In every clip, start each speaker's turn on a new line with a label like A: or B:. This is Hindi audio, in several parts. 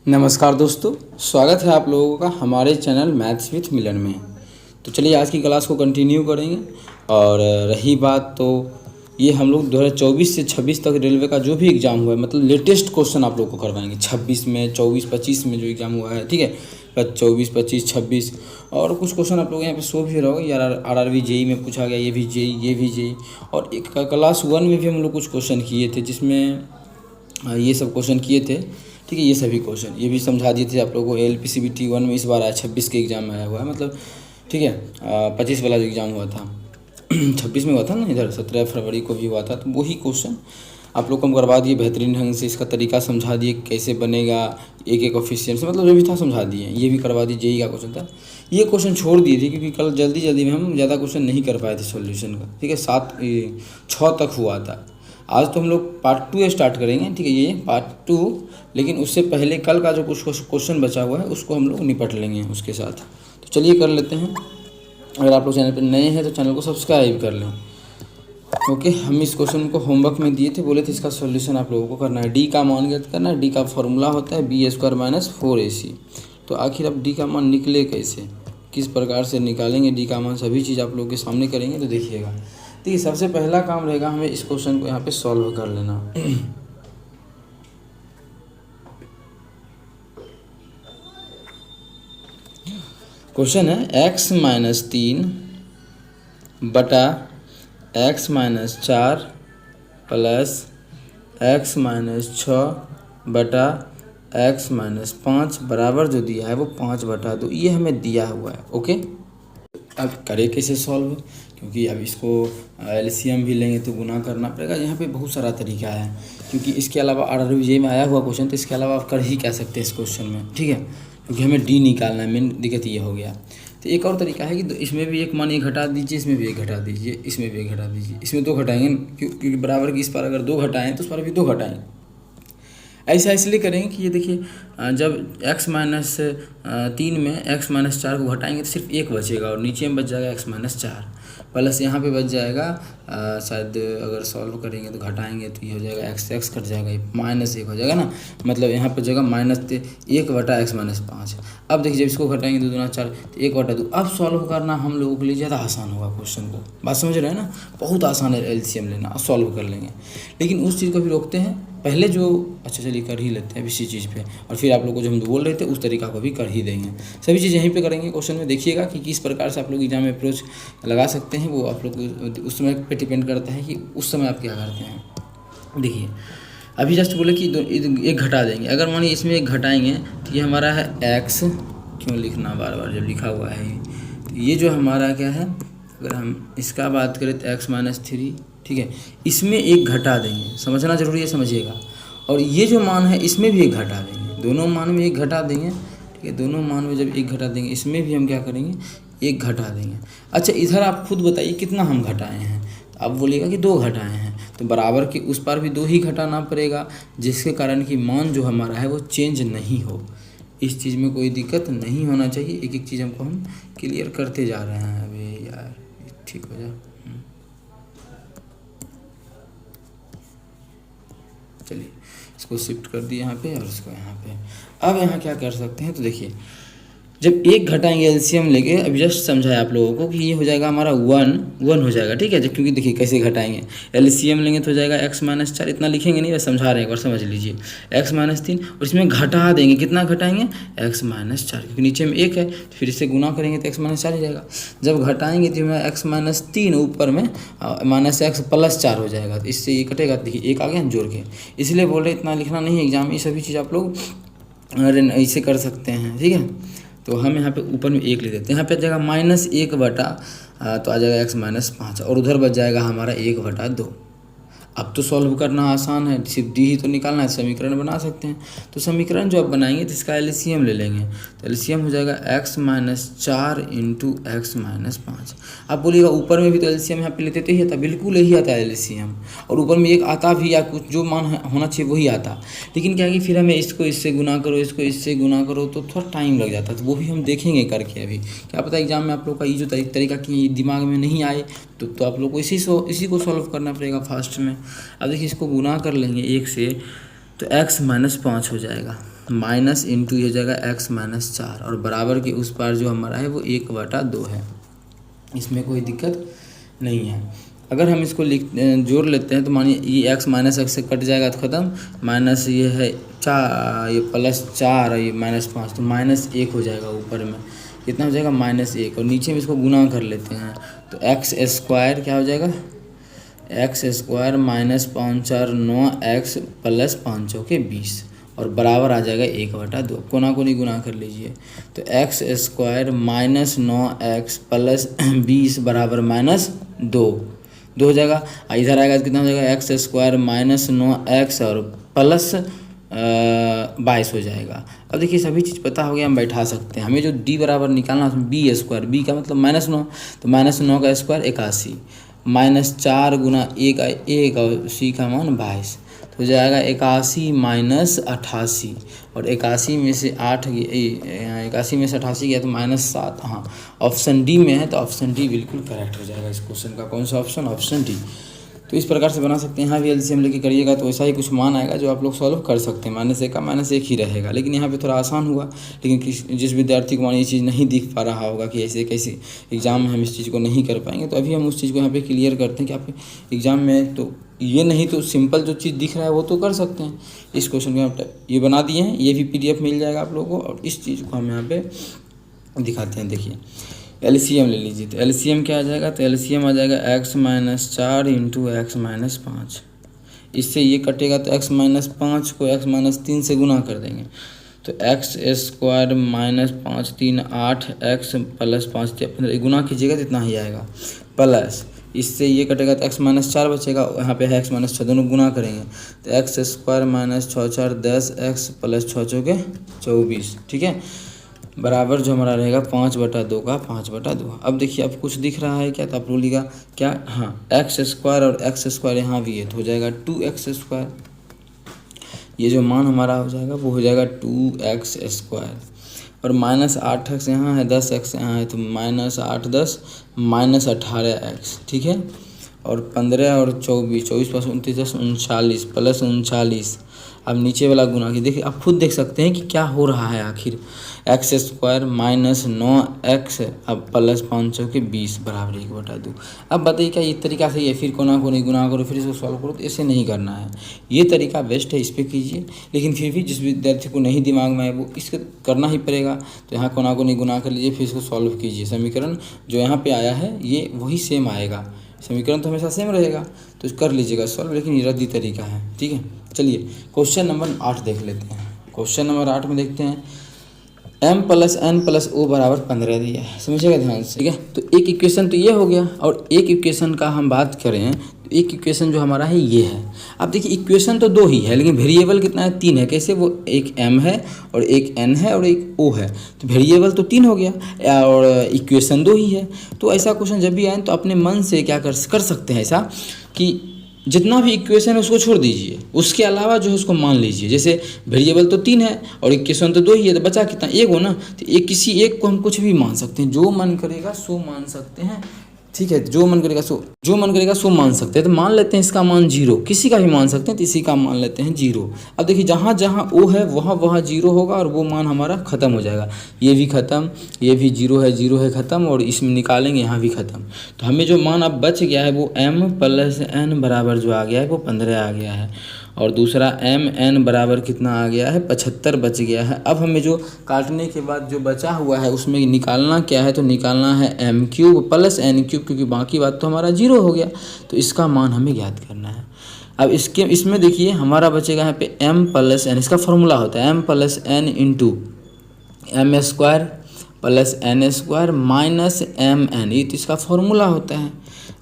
A: नमस्कार दोस्तों, स्वागत है आप लोगों का हमारे चैनल मैथ्स विथ मिलन में। तो चलिए आज की क्लास को कंटिन्यू करेंगे। और रही बात तो ये हम लोग 2024 से 26 तक रेलवे का जो भी एग्ज़ाम हुआ है, मतलब लेटेस्ट क्वेश्चन आप लोग को करवाएंगे। 26 में, 24, 25 में जो एग्ज़ाम हुआ है, ठीक है, 24, 25, 26 और कुछ क्वेश्चन आप लोग यहाँ पे शो भी रहोगे यार। आरआरबी जेई में पूछा गया, ये भी जेई। और एक क्लास 1 में भी हम लोग कुछ क्वेश्चन किए थे, जिसमें ये सब क्वेश्चन किए थे, ठीक है। ये सभी क्वेश्चन ये भी समझा दिए थे आप लोगों को। LPCBT 1 में इस बार आया, 26 के एग्ज़ाम में आया हुआ है, मतलब ठीक है। 25 वाला जो एग्ज़ाम हुआ था 26 में हुआ था ना, इधर 17 फरवरी को भी हुआ था। तो वही क्वेश्चन आप लोग को हम करवा दिए बेहतरीन ढंग से। इसका तरीका समझा दिए, कैसे बनेगा, एक एक ऑफिशियल से, मतलब जो भी था समझा दिए। ये भी करवा दिए, जेई का क्वेश्चन था। ये क्वेश्चन छोड़ दिए थे क्योंकि कल जल्दी में हम ज़्यादा क्वेश्चन नहीं कर पाए थे सॉल्यूशन का, ठीक है। 6 तक हुआ था। आज तो हम लोग पार्ट 2 स्टार्ट करेंगे, ठीक है, ये पार्ट 2। लेकिन उससे पहले कल का जो कुछ क्वेश्चन बचा हुआ है उसको हम लोग निपट लेंगे उसके साथ। तो चलिए कर लेते हैं। अगर आप लोग चैनल पर नए हैं तो चैनल को सब्सक्राइब कर लें। ओके, हम इस क्वेश्चन को होमवर्क में दिए थे, बोले थे इसका सॉल्यूशन आप लोगों को करना है। डी का मान ज्ञात करना है। डी का फॉर्मूला होता है b² - 4ac। तो आखिर अब डी का मान निकले कैसे, किस प्रकार से निकालेंगे डी का मान, सभी चीज़ आप लोग के सामने करेंगे। तो देखिएगा, देखिए सबसे पहला काम रहेगा हमें इस क्वेश्चन को यहाँ पे सॉल्व कर लेना। क्वेश्चन है x-3 बटा x-4 प्लस x-6 बटा x-5 बराबर जो दिया है वो 5/2 ये हमें दिया हुआ है। ओके, अब करें कैसे सॉल्व, क्योंकि अब इसको एलसीएम भी लेंगे तो गुना करना पड़ेगा। यहाँ पे बहुत सारा तरीका है, क्योंकि इसके अलावा आरआरबी जेई में आया हुआ क्वेश्चन, तो इसके अलावा आप कर ही क्या सकते हैं इस क्वेश्चन में, ठीक है, क्योंकि हमें डी निकालना है। मेन दिक्कत ये हो गया। तो एक और तरीका है कि इसमें भी एक मान एक घटा दीजिए, इसमें भी एक घटा दीजिए, इसमें भी एक घटा दीजिए, इसमें 2 घटाएंगे, क्योंकि बराबर की इस पर अगर 2 घटाएँ तो उस पर भी 2 घटाएँ। ऐसा इसलिए करेंगे कि ये देखिए, जब x-3 में x-4 को घटाएंगे तो सिर्फ 1 बचेगा और नीचे में बच जाएगा x-4 प्लस यहाँ पे बच जाएगा शायद अगर सॉल्व करेंगे तो घटाएंगे तो ये हो जाएगा x कट जाएगा, ये -1 हो जाएगा ना, मतलब यहाँ पर जगह -1/x-5। अब देखिए जब इसको घटाएंगे 2 दूना 4 तो 1/2। अब सॉल्व करना हम लोगों के लिए ज़्यादा आसान होगा क्वेश्चन को, बात समझ रहे हैं ना। बहुत आसान है एलसीएम लेना, सॉल्व कर लेंगे। लेकिन उस चीज़ को भी रोकते हैं पहले जो, अच्छा चलिए कर ही लेते हैं इसी चीज़ पे, और फिर आप लोग को जो हम बोल रहे थे उस तरीका को भी कर ही देंगे। सभी चीज़ यहीं पे करेंगे क्वेश्चन में। देखिएगा कि किस प्रकार से आप लोग एग्जाम में अप्रोच लगा सकते हैं, वो आप लोग उस समय पे डिपेंड करता है कि उस समय आप क्या करते हैं। देखिए अभी जस्ट बोले कि एक घटा देंगे। अगर मानिए इसमें एक घटाएंगे तो ये हमारा है x, क्यों लिखना बार बार जब लिखा हुआ है। तो ये जो हमारा क्या है, अगर हम इसका बात करें तो x-3, ठीक है, इसमें एक घटा देंगे, समझना जरूरी है, समझिएगा। और ये जो मान है इसमें भी एक घटा देंगे, दोनों मान में एक घटा देंगे, ठीक है। दोनों मान में जब एक घटा देंगे इसमें भी हम क्या करेंगे, एक घटा देंगे। अच्छा इधर आप खुद बताइए कितना हम घटाए हैं, तो आप बोलिएगा कि 2 घटाए हैं, तो बराबर के उस पर भी 2 ही घटाना पड़ेगा, जिसके कारण कि मान जो हमारा है वो चेंज नहीं हो। इस चीज़ में कोई दिक्कत नहीं होना चाहिए। एक एक चीज़ हमको हम क्लियर करते जा रहे हैं। अभी यार ठीक हो जाए, चलिए इसको शिफ्ट कर दिए यहाँ पे और इसको यहाँ पे। अब यहाँ क्या कर सकते हैं, तो देखिए जब एक घटाएंगे एलसीएम लेके, अभी जस्ट समझाया आप लोगों को कि ये हो जाएगा हमारा 1 हो जाएगा, ठीक है। जब क्योंकि देखिए कैसे घटाएंगे, एलसीएम लेंगे तो हो जाएगा x-4, इतना लिखेंगे नहीं, बस समझा रहे हैं, एक बार समझ लीजिए। x-3 और इसमें घटा देंगे, कितना घटाएंगे, x-4, क्योंकि नीचे में 1 है तो फिर इससे गुना करेंगे तो x-4 ही जाएगा। जब घटाएंगे तो हमें x-3 ऊपर में -x+4 हो जाएगा, तो इससे ये कटेगा, देखिए 1 आ गया जोड़ के। इसलिए बोल रहे इतना लिखना नहीं है एग्जाम में, ये सभी चीज़ आप लोग ऐसे कर सकते हैं, ठीक है। तो हम यहाँ पे ऊपर में 1 लिख देते हैं, यहाँ पे आ जाएगा -1 तो आ जाएगा x-5 और उधर बच जाएगा हमारा 1/2। अब तो सॉल्व करना आसान है, सिर्फ डी ही तो निकालना है, समीकरण बना सकते हैं। तो समीकरण जो आप बनाएंगे तो इसका एलसीएम ले लेंगे, तो एलसीएम हो जाएगा x-4 × x-5। आप बोलिएगा ऊपर में भी तो एलसीएम यहाँ पे लेते तो ही आता, बिल्कुल यही आता है एलसीएम, और ऊपर में एक आता भी या कुछ जो मान होना चाहिए वही आता। लेकिन क्या है कि फिर हमें इसको इससे गुना करो, इसको इससे गुना करो, तो थोड़ा टाइम लग जाता है। तो वो भी हम देखेंगे करके। अभी क्या पता एग्जाम में आप लोग का ये जो तरीका कि दिमाग में नहीं आए, तो आप लोग को इसी को सॉल्व करना पड़ेगा फास्ट में। अब देखिए इसको गुना कर लेंगे 1 से, तो x-5 हो जाएगा, माइनस इंटू ये हो जाएगा x माइनस 4 और बराबर के उस पार जो हमारा है वो 1/2 है। इसमें कोई दिक्कत नहीं है। अगर हम इसको जोड़ लेते हैं तो मानिए ये x माइनस एक्स से कट जाएगा तो ख़त्म, माइनस ये है 4, ये +4 और ये -5 तो -1 हो जाएगा। ऊपर में कितना हो जाएगा -1 और नीचे में इसको गुना कर लेते हैं तो x² क्या हो जाएगा, x² -5 4 9 x + 5 चौके 20 और बराबर आ जाएगा 1/2। कोना कोनी गुना कर लीजिए तो x² -9x + 20 बराबर -2 हो जाएगा। इधर आएगा तो कितना हो जाएगा x² -9x और प्लस 22 हो जाएगा। अब देखिए सभी चीज़ पता हो गया, हम बैठा सकते हैं। हमें जो d बराबर निकालना है b² b का मतलब -9 तो -9 का स्क्वायर 81 -4 गुना 1 और c का मान 22 तो हो जाएगा 81 - 88 और 81 में से 81 में से 88 गया तो -7। हाँ ऑप्शन डी में है तो ऑप्शन डी बिल्कुल करेक्ट हो जाएगा इस क्वेश्चन का। कौन सा ऑप्शन, ऑप्शन डी। तो इस प्रकार से बना सकते हैं। यहाँ भी एलसीएम लेके करिएगा तो ऐसा ही कुछ मान आएगा जो आप लोग सॉल्व कर सकते हैं। -1 का -1 ही रहेगा, लेकिन यहाँ पे थोड़ा आसान हुआ। लेकिन जिस विद्यार्थी को मान ये चीज़ नहीं दिख पा रहा होगा कि ऐसे कैसे एग्जाम में हम इस चीज़ को नहीं कर पाएंगे, तो अभी हम उस चीज़ को यहाँ पे क्लियर करते हैं कि आप एग्जाम में तो ये नहीं तो सिंपल जो चीज़ दिख रहा है वो तो कर सकते हैं। इस क्वेश्चन को हम ये बना दिए हैं, ये भी PDF मिल जाएगा आप लोगों को। और इस चीज़ को हम यहाँ पे दिखाते हैं। देखिए एलसीएम ले लीजिए तो एलसीएम क्या आ जाएगा, तो एलसीएम आ जाएगा x minus 4 into x minus 5। इससे ये कटेगा तो x माइनस 5 को x माइनस 3 से गुना कर देंगे तो x² -5 3 8 x + 5 15 गुना कीजिएगा तो इतना ही आएगा प्लस इससे ये कटेगा तो x माइनस 4 बचेगा, यहाँ पे है x माइनस 6 दोनों गुना करेंगे तो x² -6 4 10 x + 6 चौके 24। ठीक है, बराबर जो हमारा रहेगा 5/2 का 5/2। अब देखिए अब कुछ दिख रहा है क्या, तो आप बोलिएगा क्या, हाँ x² और x² यहाँ भी है तो हो जाएगा 2x²। ये जो मान हमारा हो जाएगा वो हो जाएगा 2x² और -8x यहाँ है 10x यहाँ है तो -8 10 -18x। ठीक है, और 15 और 24 24 + 29 10 39 प्लस 39। अब नीचे वाला गुना की देखिए, आप खुद देख सकते हैं कि क्या हो रहा है आखिर। x² -9x अब प्लस 5 चौके 20 बराबर 1/2। अब बताइए क्या ये तरीका सही है, फिर कोना को नहीं गुना करो फिर इसको सॉल्व करो, तो ऐसे नहीं करना है। ये तरीका बेस्ट है, इस पर कीजिए। लेकिन फिर भी जिस विद्यार्थी को नहीं दिमाग में आए वो इसको करना ही पड़ेगा। तो यहाँ कोना को नहीं गुना कर लीजिए, फिर इसको सॉल्व कीजिए। समीकरण जो यहाँ पे आया है ये वही सेम आएगा, समीकरण तो हमेशा सेम रहेगा, तो कर लीजिएगा सॉल्व, लेकिन ये रद्दी तरीका है। ठीक है, चलिए क्वेश्चन नंबर 8 देख लेते हैं। क्वेश्चन नंबर 8 में देखते हैं m + n + o बराबर 15 दिया है, समझिएगा ध्यान से। ठीक है, तो एक इक्वेशन तो ये हो गया, और एक इक्वेशन का हम बात करें तो एक इक्वेशन जो हमारा है ये है। अब देखिए इक्वेशन तो 2 ही है, लेकिन वेरिएबल कितना है, 3 है। कैसे, वो एक m है और एक n है और एक o है, तो वेरिएबल तो 3 हो गया और इक्वेशन 2 ही है। तो ऐसा क्वेश्चन जब भी आए तो अपने मन से क्या कर सकते हैं ऐसा कि जितना भी इक्वेशन है उसको छोड़ दीजिए, उसके अलावा जो है उसको मान लीजिए। जैसे वेरिएबल तो 3 है और इक्वेशन तो 2 ही है, तो बचा कितना, एक हो ना, तो एक किसी एक को हम कुछ भी मान सकते हैं, जो मन करेगा सो मान सकते हैं। ठीक है, जो मन करेगा सो मान सकते हैं। तो मान लेते हैं इसका मान 0, किसी का भी मान सकते हैं, तो इसी का मान लेते हैं 0। अब देखिए जहाँ जहाँ ओ है वहाँ 0 होगा और वो मान हमारा ख़त्म हो जाएगा। ये भी ख़त्म, ये भी 0 है ख़त्म, और इसमें निकालेंगे यहाँ भी ख़त्म। तो हमें जो मान अब बच गया है वो m + n बराबर जो आ गया है वो 15 आ गया है, और दूसरा mn बराबर कितना आ गया है, 75 बच गया है। अब हमें जो काटने के बाद जो बचा हुआ है उसमें निकालना क्या है, तो निकालना है m³ + n³, क्योंकि बाकी बात तो हमारा 0 हो गया, तो इसका मान हमें ज्ञात करना है। अब इसमें देखिए हमारा बचेगा यहाँ पे m + n, इसका फॉर्मूला होता है m + n × m² + n² - mn, ये तो इसका फॉर्मूला होता है।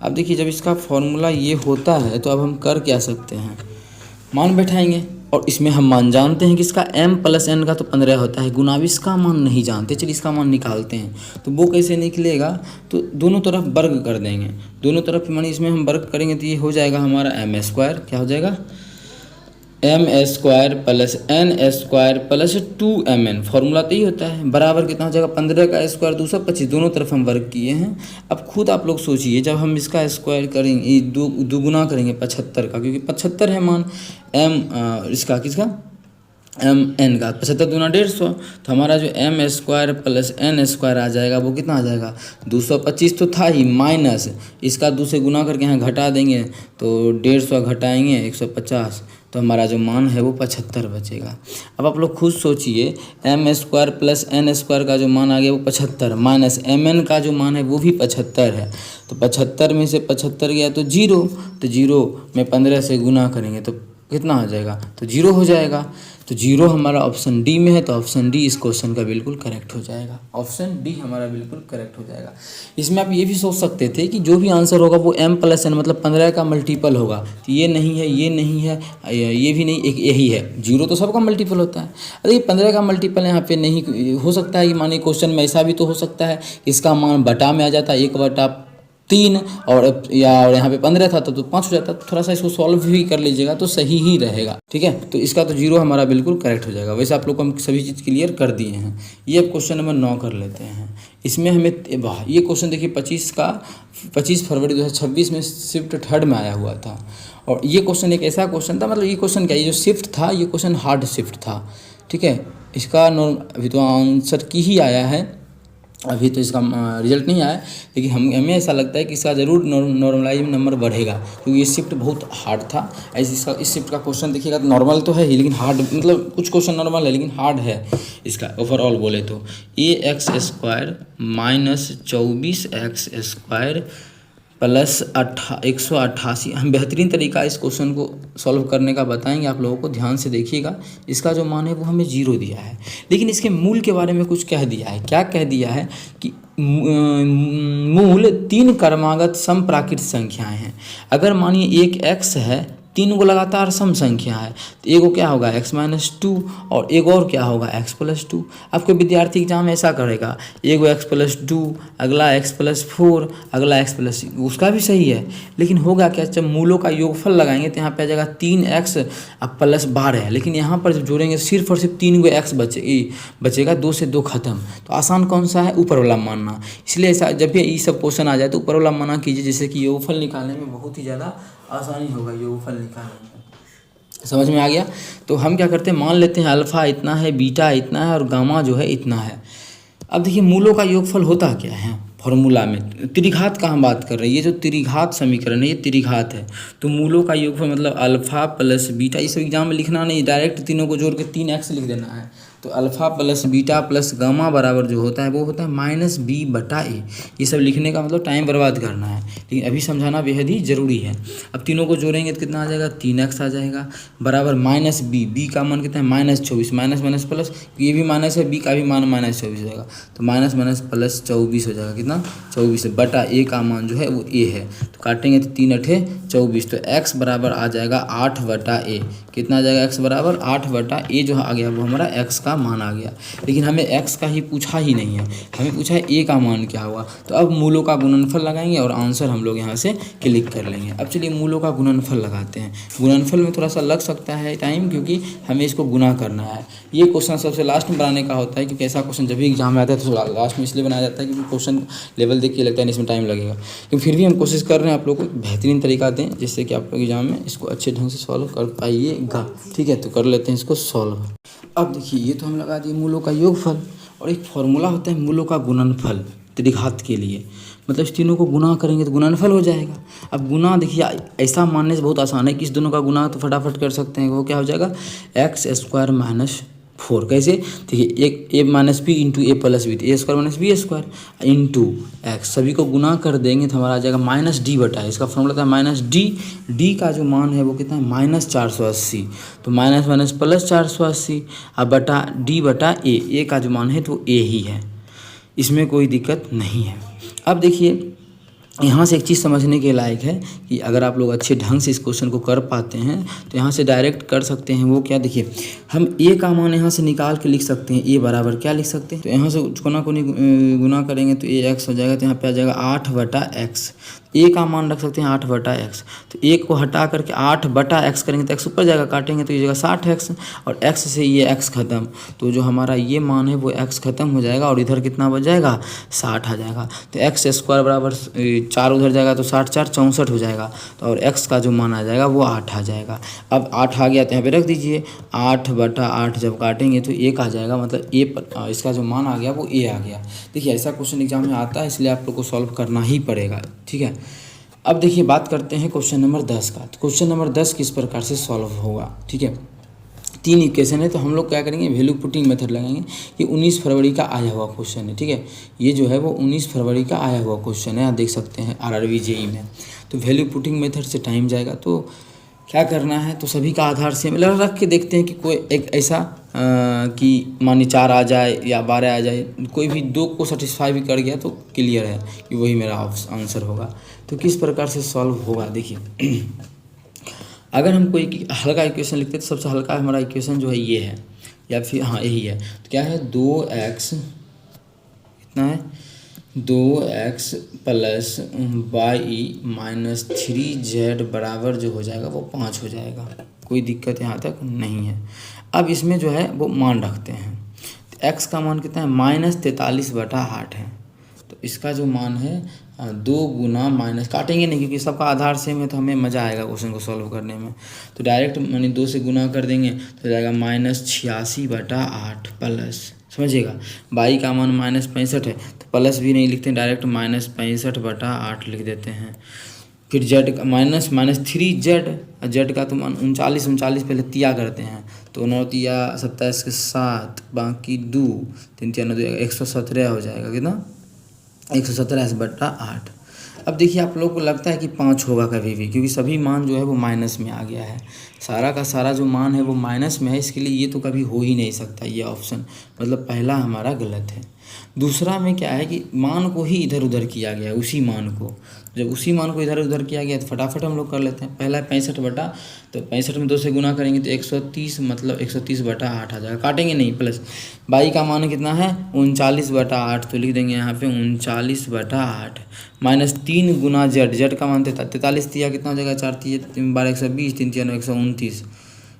A: अब देखिए जब इसका फॉर्मूला ये होता है तो अब हम कर क्या सकते हैं, मान बैठाएंगे, और इसमें हम मान जानते हैं कि इसका m + n का तो 15 होता है गुना, अब इसका मान नहीं जानते। चलिए इसका मान निकालते हैं, तो वो कैसे निकलेगा, तो दोनों तरफ वर्ग कर देंगे। दोनों तरफ मानी इसमें हम वर्ग करेंगे तो ये हो जाएगा हमारा m², क्या हो जाएगा m² + n² + 2mn, फॉर्मूला तो ही होता है, बराबर कितना हो जाएगा 15 का स्क्वायर 225, दोनों तरफ हम वर्ग किए हैं। अब खुद आप लोग सोचिए, जब हम इसका स्क्वायर करेंगे दुगुना करेंगे 75 का, क्योंकि 75 है मान m इसका किसका एम एन का 75 दूना 150, तो हमारा जो m square plus N square आ जाएगा वो कितना आ जाएगा 225 तो था ही, माइनस इसका 2 से गुना करके यहाँ घटा देंगे तो 150 घटाएंगे 150, तो हमारा जो मान है वो 75 बचेगा। अब आप लोग खुद सोचिए, M square plus N square का जो मान आ गया वो 75 माइनस एम एन का जो मान है वो भी 75 है, तो 75 में से 75 गया तो 0, तो 0 में 15 से गुना करेंगे तो कितना आ जाएगा, तो 0 हो जाएगा। तो 0 हमारा ऑप्शन डी में है, तो ऑप्शन डी इस क्वेश्चन का बिल्कुल करेक्ट हो जाएगा। ऑप्शन डी हमारा बिल्कुल करेक्ट हो जाएगा। इसमें आप ये भी सोच सकते थे कि जो भी आंसर होगा वो m प्लस एन मतलब 15 का मल्टीपल होगा, तो ये नहीं है, ये नहीं है, ये भी नहीं, एक यही है। 0 तो सबका मल्टीपल होता है, अरे 15 का मल्टीपल यहाँ पे नहीं हो सकता है कि मानिए क्वेश्चन में ऐसा भी तो हो सकता है इसका मान बटा में आ जाता है 1/3 और यहाँ पे 15 था तो 5 हो जाता। थोड़ा सा इसको सॉल्व भी कर लीजिएगा तो सही ही रहेगा, ठीक है। तो इसका तो 0 हमारा बिल्कुल करेक्ट हो जाएगा। वैसे आप लोग को हम सभी चीज़ क्लियर कर दिए हैं। ये अब क्वेश्चन नंबर 9 कर लेते हैं। इसमें हमें ये क्वेश्चन देखिए 25 फरवरी 2026 में शिफ्ट 3rd में आया हुआ था, और ये क्वेश्चन एक ऐसा क्वेश्चन था, मतलब ये क्वेश्चन क्या, ये जो शिफ्ट था ये क्वेश्चन हार्ड शिफ्ट था, ठीक है। इसका अभी तो आंसर की ही आया है, अभी तो इसका रिजल्ट नहीं आया, लेकिन हमें ऐसा लगता है कि इसका ज़रूर नॉर्मलाइज में नंबर बढ़ेगा, क्योंकि ये शिफ्ट बहुत हार्ड था। ऐसे इस शिफ्ट का क्वेश्चन देखिएगा तो नॉर्मल तो है ही, लेकिन हार्ड, मतलब कुछ क्वेश्चन नॉर्मल है लेकिन हार्ड है इसका ओवरऑल बोले तो। ax² माइनस 24x² प्लस 188, हम बेहतरीन तरीका इस क्वेश्चन को सॉल्व करने का बताएंगे आप लोगों को, ध्यान से देखिएगा। इसका जो मान है वो हमें 0 दिया है, लेकिन इसके मूल के बारे में कुछ कह दिया है। क्या कह दिया है कि मूल 3 क्रमागत समप्राकृत संख्याएं हैं। अगर मानिए एक x है, 3 को लगातार सम संख्या है, तो एगो क्या होगा x-2 और एक और क्या होगा x+2। आपके विद्यार्थी एग्जाम ऐसा करेगा, एगो x+2, अगला x+4, अगला x+, उसका भी सही है, लेकिन होगा क्या, जब मूलों का योगफल लगाएंगे तो यहाँ पे आ जाएगा 3x प्लस 12, लेकिन यहाँ पर जब जोड़ेंगे सिर्फ और सिर्फ 3 गो x बचेगा, 2 से 2 खत्म। तो आसान कौन सा है, ऊपर वाला मानना। इसलिए ऐसा जब भी ये सब क्वेश्चन आ जाए तो ऊपर वाला माना कीजिए, जैसे कि योगफल निकालने में बहुत ही ज़्यादा आसानी होगा, योगफल निकालने में। समझ में आ गया। तो हम क्या करते हैं, मान लेते हैं अल्फ़ा इतना है, बीटा इतना है और गामा जो है इतना है। अब देखिए मूलों का योगफल होता क्या है फॉर्मूला में, त्रिघात का हम बात कर रहे हैं। ये जो त्रिघात समीकरण है ये त्रिघात है, तो मूलों का योगफल मतलब अल्फ़ा प्लस बीटा, ये सब एग्जाम में लिखना नहीं, डायरेक्ट तीनों को जोड़ के 3x लिख देना है। तो alpha plus beta plus gamma बराबर जो होता है वो होता है -b/a। ये सब लिखने का मतलब टाइम बर्बाद करना है, लेकिन अभी समझाना बेहद ही ज़रूरी है। अब तीनों को जोड़ेंगे तो कितना आ जाएगा, 3x आ जाएगा, बराबर -b का मान कितना है -24, माइनस माइनस प्लस, ये भी माइनस है, b का भी मान -24 हो जाएगा, तो माइनस माइनस प्लस 24 हो जाएगा, कितना 24 बटा a का मान जो है वो a है, तो काटेंगे तो 3 8 24, तो x बराबर आ जाएगा 8/a। कितना आ जाएगा, x बराबर 8/a जो आ गया वो हमारा x का मान आ गया। लेकिन हमें x का ही पूछा ही नहीं है, हमें पूछा है a का मान क्या हुआ। तो अब मूलों का गुणनफल लगाएंगे और आंसर हम लोग यहाँ से क्लिक कर लेंगे। अब चलिए मूलों का गुणनफल लगाते हैं। गुणनफल में थोड़ा सा लग सकता है टाइम, क्योंकि हमें इसको गुना करना है। ये क्वेश्चन सबसे लास्ट में बनाने का होता है, क्योंकि ऐसा क्वेश्चन जब भी एग्जाम में आता है तो लास्ट में इसलिए बनाया जाता है क्योंकि क्वेश्चन लेवल देख के लगता है इसमें टाइम लगेगा, लेकिन फिर भी हम कोशिश कर रहे हैं आप लोग को बेहतरीन तरीका दें जिससे कि आप लोग एग्जाम में इसको अच्छे ढंग से सॉल्व कर पाइएगा। ठीक है, तो कर लेते हैं इसको सॉल्व। अब देखिए ये तो हम लगा दिए मूलों का योगफल, और एक फॉर्मूला होता है मूलों का गुणनफल त्रिघात के लिए, मतलब इस तीनों को गुना करेंगे तो गुणनफल हो जाएगा। अब गुना देखिए ऐसा मानने से बहुत आसान है कि इस दोनों का गुना तो फटाफट कर सकते हैं। वो क्या हो जाएगा, x² - 4। कैसे, देखिए एक a - b into a plus B, a² - b² into X, सभी को गुना कर देंगे तो हमारा आ जाएगा -d/, इसका फॉर्मूला था -d का जो मान है वो कितना है -480, तो माइनस माइनस प्लस 480 अब बटा d/a का जो मान है तो a ही है, इसमें कोई दिक्कत नहीं है। अब देखिए यहाँ से एक चीज़ समझने के लायक है कि अगर आप लोग अच्छे ढंग से इस क्वेश्चन को कर पाते हैं तो यहाँ से डायरेक्ट कर सकते हैं। वो क्या, देखिए हम a का मान यहाँ से निकाल के लिख सकते हैं, a बराबर क्या लिख सकते हैं, तो यहाँ से कोना कोनी गुना करेंगे तो ax हो जाएगा, तो यहाँ पे आ जाएगा 8/x। a का मान रख सकते हैं 8/x, तो a को हटा करके 8/x करेंगे तो x ऊपर जाएगा, काटेंगे तो ये जगह 60x और x से ये x खत्म, तो जो हमारा ये मान है वो x खत्म हो जाएगा और इधर कितना बच जाएगा 60 आ जाएगा। तो x² बराबर 4 उधर जाएगा तो 60 4 64 हो जाएगा। तो और x का जो मान आ जाएगा वो 8 आ जाएगा। अब 8 आ गया तो यहाँ पे रख दीजिए, 8/8 जब काटेंगे तो 1 आ जाएगा, मतलब इसका जो मान आ गया वो a आ गया। देखिए ऐसा क्वेश्चन एग्जाम में आता है, इसलिए आप लोग को सॉल्व करना ही पड़ेगा, ठीक है। अब देखिए बात करते हैं क्वेश्चन नंबर 10 का। तो क्वेश्चन नंबर 10 किस प्रकार से सॉल्व होगा, ठीक है। 3 इक्वेशन है, तो हम लोग क्या करेंगे, वैल्यू पुटिंग मेथड लगाएंगे कि 19 फरवरी का आया हुआ क्वेश्चन है, ठीक है। ये जो है वो 19 फरवरी का आया हुआ क्वेश्चन है, आप देख सकते हैं RRB JEE में। तो वैल्यू पुटिंग मेथड से टाइम जाएगा, तो क्या करना है, तो सभी का आधार सेम रख के देखते हैं कि कोई एक ऐसा कि मानिए 4 आ जाए या 12 आ जाए, कोई भी 2 को सेटिस्फाई भी कर गया तो क्लियर है कि वही मेरा आंसर होगा। तो किस प्रकार से सॉल्व होगा, देखिए अगर हम कोई हल्का इक्वेशन लिखते हैं तो सबसे हल्का हमारा इक्वेशन जो है ये है, या फिर हाँ यही है। तो क्या है, 2x कितना है, 2x प्लस y - 3z बराबर जो हो जाएगा वो 5 हो जाएगा। कोई दिक्कत यहाँ तक नहीं है। अब इसमें जो है वो मान रखते हैं, तो x का मान कितना है, -43/8 है। तो इसका जो मान है 2 गुना माइनस, काटेंगे नहीं क्योंकि सबका आधार सेम है, तो हमें मज़ा आएगा क्वेश्चन को सॉल्व करने में। तो डायरेक्ट मानी 2 से गुना कर देंगे तो जाएगा -86/8 प्लस, समझिएगा बाई का मान -65 है, तो प्लस भी नहीं लिखते हैं, डायरेक्ट -65/8 लिख देते हैं। फिर जेड का -3z, जेड का तो मान 39 पहले तिया करते हैं, तो 9 तिया 27 के 7, बाकी 2 3 तिया 9 117 हो जाएगा, कितना 117/8। अब देखिए आप लोग को लगता है कि 5 होगा कभी भी, क्योंकि सभी मान जो है वो माइनस में आ गया है, सारा का सारा जो मान है वो माइनस में है, इसके लिए ये तो कभी हो ही नहीं सकता ये ऑप्शन, मतलब पहला हमारा गलत है। दूसरा में क्या है कि मान को ही इधर उधर किया गया है, उसी मान को, जब उसी मान को इधर उधर किया गया तो फटाफट हम लोग कर लेते हैं। पहला 65 तो 65 में 2 से गुना करेंगे तो 130, मतलब 130/8 आ जाएगा, काटेंगे नहीं। प्लस बाई का मान कितना है 39/8, तो लिख देंगे यहाँ पे 39/8 -3 गुना जेड, जेड का मान 43 तिया कितना हो जाएगा, 4 तिया 12 120, 3 तिया 9 129,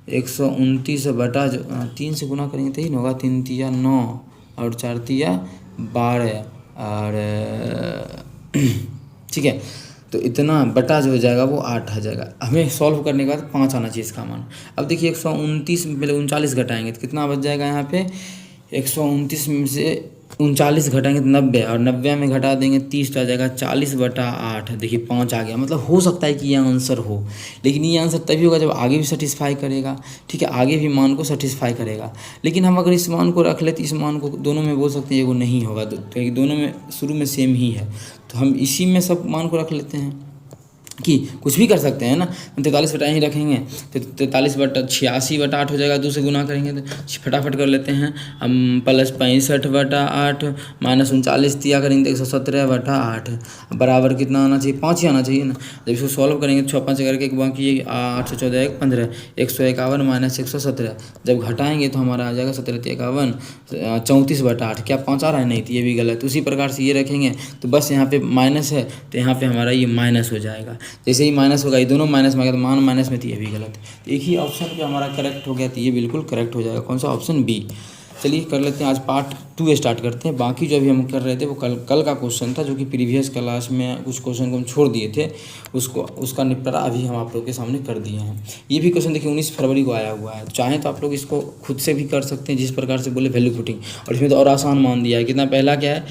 A: 129 जो 3 से गुना करेंगे तो ही होगा, 3 तिया 9 और 4 तिया 12 और ठीक है, तो इतना बटा जो हो जाएगा वो 8 आ जाएगा। हमें सॉल्व करने के बाद 5 आना चाहिए इसका मान। अब देखिए 129 में पहले 39 घटाएंगे तो कितना बच जाएगा, यहाँ पे 129 में से 39 घटाएंगे तो 90, और 90 में घटा देंगे 30 तो आ जाएगा 40/8। देखिए 5 आ गया, मतलब हो सकता है कि ये आंसर हो, लेकिन ये आंसर तभी होगा जब आगे भी सेटिस्फाई करेगा, ठीक है, आगे भी मान को सेटिस्फाई करेगा। लेकिन हम अगर इस मान को रख लेते, इस मान को दोनों में बोल सकते हैं ये वो नहीं होगा, तो दोनों में शुरू में सेम ही है, तो हम इसी में सब मान को रख लेते हैं कि कुछ भी कर सकते हैं ना। 43 ही रखेंगे तो 43/86/8 हो जाएगा, 2 से गुना करेंगे तो फटाफट कर लेते हैं हम, प्लस 65/8 -39 तिया करेंगे तो 117/8 बराबर कितना आना चाहिए, 5 ही आना चाहिए ना। जब इसको सॉल्व करेंगे तो 6 5 करके बाकी 8 से 14 1 15, 151 - 117, जब घटाएंगे तो हमारा आ जाएगा 17×51 34/8। क्या 5 आ रहा है, नहीं तो ये भी गलत। उसी प्रकार से ये रखेंगे तो बस यहाँ पे माइनस है, तो यहाँ पे हमारा ये माइनस हो जाएगा। जैसे ही माइनस होगा ये दोनों माइनस में आ गया, तो मान माइनस में तो ये भी गलत है, तो एक ही ऑप्शन पे हमारा करेक्ट हो गया, तो ये बिल्कुल करेक्ट हो जाएगा। कौन सा, ऑप्शन बी। चलिए कर लेते हैं, आज पार्ट 2 स्टार्ट करते हैं। बाकी जो अभी हम कर रहे थे वो कल का क्वेश्चन था, जो कि प्रीवियस क्लास में कुछ क्वेश्चन को हम छोड़ दिए थे, उसका निपटारा अभी हम आप लोग के सामने कर दिए हैं। ये भी क्वेश्चन देखिए 19 फरवरी को आया हुआ है, चाहें तो आप लोग इसको खुद से भी कर सकते हैं, जिस प्रकार से बोले वैल्यू पुटिंग, और इसमें तो और आसान मान दिया है। कितना, पहला क्या है,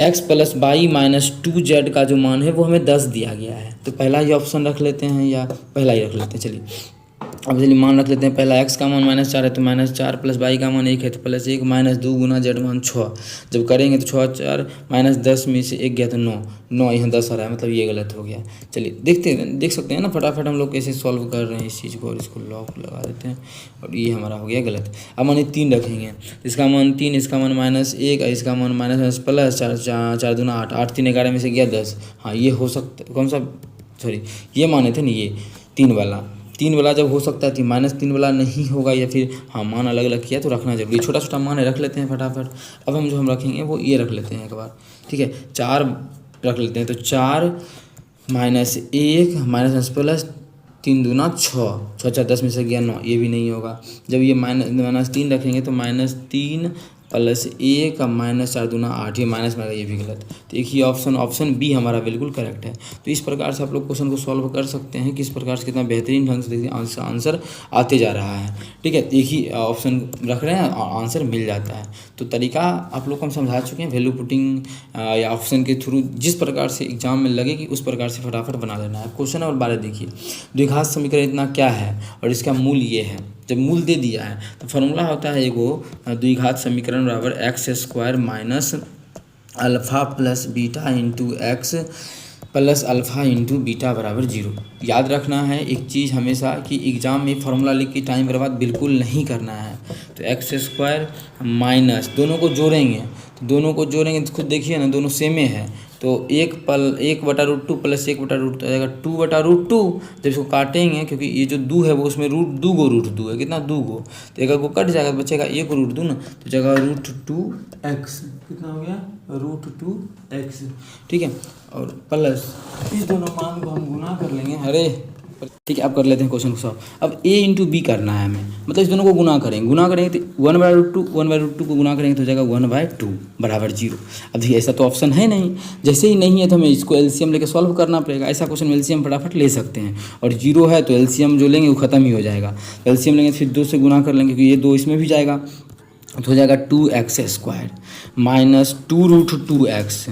A: x + y - 2z का जो मान है वो हमें 10 दिया गया है, तो पहला ही ऑप्शन रख लेते हैं, या पहला ही रख लेते हैं। चलिए अब चलिए मान रख लेते हैं, पहला x का मान -4 है तो -4 प्लस y का मान 1 है तो +1 -2 गुना z मान 6, जब करेंगे तो 6 4 -10 में से 1 गया तो 9 यहाँ 10 आ रहा है, मतलब ये गलत हो गया। चलिए देख सकते हैं ना फटाफट हम लोग कैसे सॉल्व कर रहे हैं इस चीज़ को, और इसको लॉक लगा देते हैं, और ये हमारा हो गया गलत। अब मानिए 3 रखेंगे, इसका मान 3, इसका मान -1 और इसका मान माइनस प्लस 4 दूना 8, 8 3 11 में से गया 10। हाँ ये हो सकता, कौन सा, सॉरी ये माने थे ना, ये 3 वाला जब हो सकता है तो -3 वाला नहीं होगा, या फिर हाँ मान अलग अलग किया तो रखना जरूरी, छोटा छोटा मान रख लेते हैं फटाफट। अब हम जो हम रखेंगे वो ये रख लेते हैं एक बार, ठीक है, 4 रख लेते हैं, तो 4 -1 माइनस प्लस 3 दूना 6, 6 4 10 में से गया 9, ये भी नहीं होगा। जब ये -3 रखेंगे तो -3 प्लस ए का माइनस 4 दूना 8, ये माइनस में आएगा, ये भी गलत। तो एक ही ऑप्शन बी हमारा बिल्कुल करेक्ट है। तो इस प्रकार से आप लोग क्वेश्चन को सॉल्व कर सकते हैं, किस प्रकार से कितना बेहतरीन ढंग से देखिए आंसर आते जा रहा है। ठीक है, एक ही ऑप्शन रख रहे हैं और आंसर मिल जाता है। तो तरीका आप लोग को हम समझा चुके हैं, वैल्यू पुटिंग या ऑप्शन के थ्रू जिस प्रकार से एग्जाम में लगेगी उस प्रकार से फटाफट बना लेना है। क्वेश्चन नंबर 12 देखिए, द्विघात समीकरण इतना क्या है और इसका मूल ये है। जब मूल दे दिया है तो फॉर्मूला होता है एगो द्विघात समीकरण बराबर x square minus alpha plus beta into x plus alpha into beta बराबर 0। याद रखना है एक चीज़ हमेशा कि एग्ज़ाम में फार्मूला लिख के टाइम बर्बाद बिल्कुल नहीं करना है। तो एक्स स्क्वायर माइनस दोनों को जोड़ेंगे, तो दोनों को जोड़ेंगे तो खुद देखिए ना, दोनों सेमे है। तो 1/√2 प्लस 1/√2 आ जाएगा 2/√2। जब इसको काटेंगे, क्योंकि ये जो 2 है वो उसमें √2 है, कितना 2 तो एक को कट जाएगा तो बचेगा 1√2 ना, तो जगह √2x कितना हो गया √2x। ठीक है, और प्लस इस दोनों मान को हम गुना कर लेंगे। अरे ठीक है, अब कर लेते हैं क्वेश्चन को सॉल्व। अब a इंटू बी करना है हमें, मतलब इस दोनों को गुना करेंगे तो 1/√2 को गुना करेंगे तो हो जाएगा 1/2 बराबर 0। अब देखिए ऐसा तो ऑप्शन है नहीं, जैसे ही नहीं है तो हमें इसको एलसीएम लेके सॉल्व करना पड़ेगा। ऐसा क्वेश्चन एलसीएम फटाफट ले सकते हैं, और 0 है तो एलसीएम जो लेंगे वो ख़त्म ही हो जाएगा। एलसीएम लेंगे फिर 2 से गुना कर लेंगे, क्योंकि ये 2 इसमें भी जाएगा, तो हो जाएगा 2x square minus 2√2x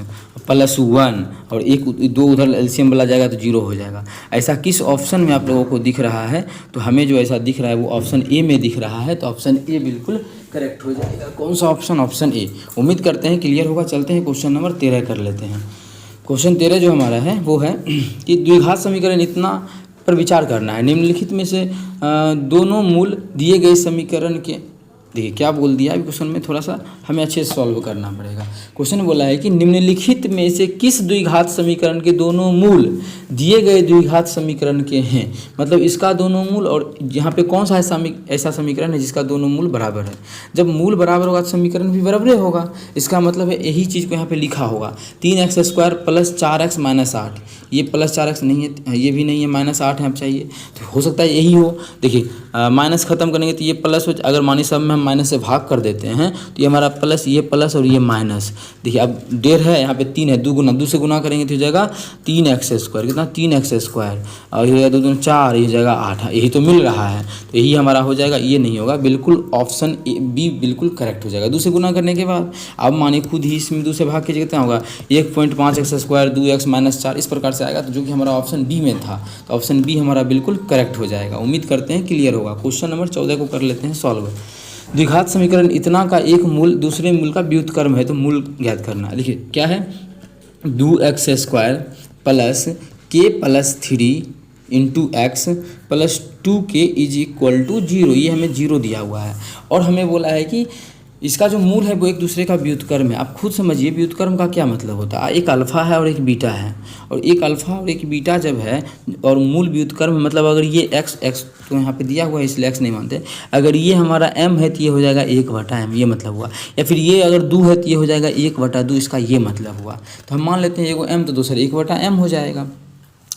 A: plus 1, और एक 2 उधर एलसीएम वाला जाएगा तो 0 हो जाएगा। ऐसा किस ऑप्शन में आप लोगों को दिख रहा है? तो हमें जो ऐसा दिख रहा है वो ऑप्शन ए में दिख रहा है, तो ऑप्शन ए बिल्कुल करेक्ट हो जाएगा। कौन सा ऑप्शन? Option A. उम्मीद करते हैं क्लियर होगा। चलते हैं क्वेश्चन नंबर 13 कर लेते हैं। क्वेश्चन 13 जो हमारा है वो है कि द्विघात समीकरण इतना पर विचार करना है। निम्नलिखित में से दोनों मूल दिए गए समीकरण के, देखिए क्या बोल दिया अभी क्वेश्चन में, थोड़ा सा हमें अच्छे से सॉल्व करना पड़ेगा। क्वेश्चन बोला है कि निम्नलिखित में से किस द्विघात समीकरण के दोनों मूल दिए गए द्विघात समीकरण के हैं। मतलब इसका दोनों मूल, और यहाँ पे कौन सा ऐसा समीकरण है जिसका दोनों मूल बराबर है। जब मूल बराबर होगा तो समीकरण भी बराबर होगा। इसका मतलब है यही चीज़ को यहाँ पे लिखा होगा 3x square plus 4x minus 8। ये प्लस 4x नहीं है, ये भी नहीं है, माइनस 8 है। अब चाहिए तो हो सकता है यही हो। देखिए माइनस खत्म करेंगे तो ये प्लस हो, अगर मानी सब में हम माइनस से भाग कर देते हैं तो ये हमारा प्लस, ये प्लस और ये माइनस। देखिए अब 1.5 है, यहाँ पे 3 है, 2 से गुना करेंगे तो जगह 3x स्क्वायर, कितना 3x स्क्वायर, और ये 2 दूनी 4, ये जगह 8। यही तो मिल रहा है, तो यही हमारा हो जाएगा। ये नहीं होगा, बिल्कुल ऑप्शन बी बिल्कुल करेक्ट हो जाएगा। 2 से गुना करने के बाद अब मानिए खुद ही इसमें 2 से भाग के कितना होगा 1.5x स्क्वायर 2x माइनस 4, इस प्रकार से आएगा। तो जो कि हमारा ऑप्शन बी में था, तो ऑप्शन बी हमारा बिल्कुल करेक्ट हो जाएगा। उम्मीद करते हैं क्लियर होगा। क्वेश्चन नंबर 14 को कर लेते हैं सॉल्व। द्विघात समीकरण इतना का एक मूल दूसरे मूल का व्युत्क्रम है, तो मूल ज्ञात करना है। देखिए क्या है, 2x square plus k plus 3 into x plus 2k is equal to 0। ये हमें 0 दिया हुआ है, और हमें बोला है कि इसका जो मूल है वो एक दूसरे का व्युत्क्रम है। आप खुद समझिए व्युत्क्रम का क्या मतलब होता है। एक अल्फ़ा है और एक बीटा है, और एक अल्फ़ा और एक बीटा जब है और मूल व्युत्क्रम, मतलब अगर ये x तो यहाँ पे दिया हुआ है इसलिए x नहीं मानते, अगर ये हमारा m है तो ये हो जाएगा 1/m, ये मतलब हुआ। या फिर ये अगर 2 है तो ये हो जाएगा 1/2, इसका ये मतलब हुआ। तो हम मान लेते हैं एगो m तो दूसरा 1/m हो जाएगा।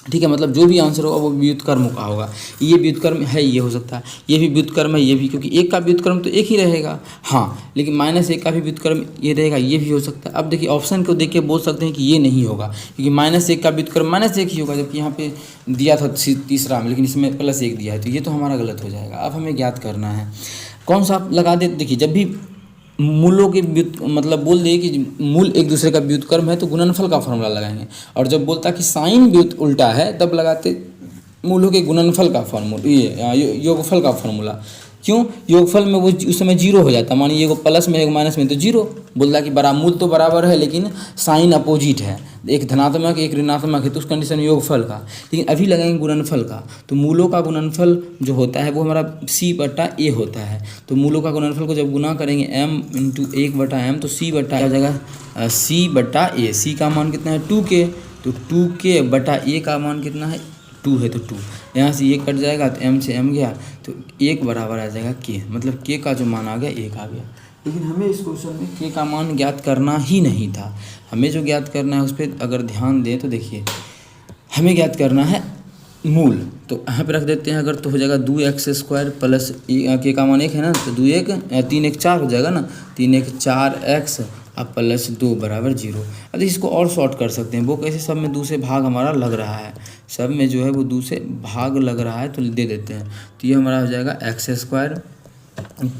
A: ठीक है, मतलब जो भी आंसर होगा वो व्युत्क्रम का होगा। ये व्युत्क्रम है, ये हो सकता है, ये भी व्युत्क्रम है, ये भी, क्योंकि एक का व्युत्क्रम तो एक ही रहेगा। हाँ, लेकिन -1 का भी व्युत्क्रम ये रहेगा, ये भी हो सकता है। अब देखिए ऑप्शन को देख के बोल सकते हैं कि ये नहीं होगा, क्योंकि -1 का व्युत्क्रम -1 ही होगा, जबकि यहाँ पे दिया था तीसरा में, लेकिन इसमें +1 दिया है, तो ये तो हमारा गलत हो जाएगा। अब हमें ज्ञात करना है कौन सा आप लगा दे। देखिए जब भी मूलों के मतलब बोल दिए कि मूल एक दूसरे का व्युत्क्रम है तो गुणनफल का फॉर्मूला लगाएंगे, और जब बोलता कि साइन उल्टा है तब लगाते मूलों के गुणनफल का फॉर्मूला, ये योगफल का फॉर्मूला। क्यों? योगफल में वो उस समय 0 हो जाता। मानिए एगो प्लस में एक माइनस में तो 0 बोलता कि मूल तो बराबर है लेकिन साइन अपोजिट है, एक धनात्मक एक ऋणात्मक है, तो उस कंडीशन में योगफल का। लेकिन अभी लगाएंगे गुणनफल का, तो मूलों का गुणनफल जो होता है वो हमारा c/a होता है। तो मूलों का गुणनफल को जब गुना करेंगे m × 1/m, तो c/a जाएगा c/a। c का मान कितना है 2k, तो 2k/a का मान कितना है 2 है, तो 2 यहाँ से ये कट जाएगा तो m से m गया, तो 1 बराबर आ जाएगा k, मतलब k का जो मान आ गया 1 आ गया। लेकिन हमें इस क्वेश्चन में k का मान ज्ञात करना ही नहीं था। हमें जो ज्ञात करना है उस पर अगर ध्यान दें तो देखिए हमें ज्ञात करना है मूल, तो यहाँ पे रख देते हैं अगर, तो हो जाएगा 2x² प्लस के का मान 1 है ना, तो 2 1 3 1 4 हो जाएगा ना, 3 1 4x अब प्लस 2 बराबर 0। अब इसको और शॉर्ट कर सकते हैं, वो कैसे, सब में 2 से भाग हमारा लग रहा है, सब में जो है वो 2 से भाग लग रहा है, तो दे देते हैं। तो ये हमारा हो जाएगा x²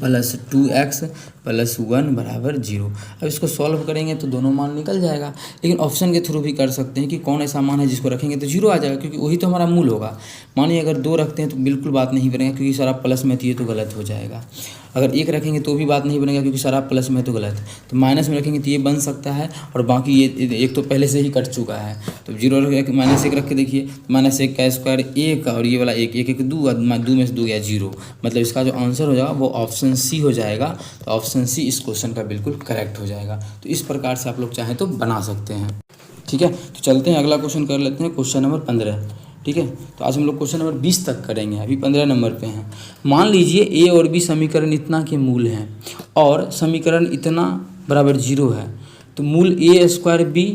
A: प्लस 2x प्लस 1 बराबर 0। अब इसको सॉल्व करेंगे तो दोनों मान निकल जाएगा, लेकिन ऑप्शन के थ्रू भी कर सकते हैं कि कौन ऐसा मान है जिसको रखेंगे तो 0 आ जाएगा, क्योंकि वही तो हमारा मूल होगा। मानिए अगर 2 रखते हैं तो बिल्कुल बात नहीं बनेगा, क्योंकि सारा प्लस में ये तो गलत हो जाएगा। अगर 1 रखेंगे तो भी बात नहीं बनेगा, क्योंकि सारा प्लस में तो गलत है। तो माइनस में रखेंगे तो ये बन सकता है, और बाकी ये एक तो पहले से ही कट चुका है, तो 0 रख -1 रख के देखिए, -1 का स्क्वायर 1 और ये वाला 1 1 1 2 2 में से 2 गया 0, मतलब इसका जो आंसर हो जाएगा वो ऑप्शन सी हो जाएगा। तो ऑप्शन सी इस क्वेश्चन का बिल्कुल करेक्ट हो जाएगा। तो इस प्रकार से आप लोग चाहें तो बना सकते हैं। ठीक है, तो चलते हैं अगला क्वेश्चन कर लेते हैं, क्वेश्चन नंबर 15। ठीक है, तो आज हम लोग क्वेश्चन नंबर 20 तक करेंगे, अभी 15 नंबर पे हैं। मान लीजिए ए और बी समीकरण इतना के मूल हैं और समीकरण इतना बराबर 0 है, तो मूल a² b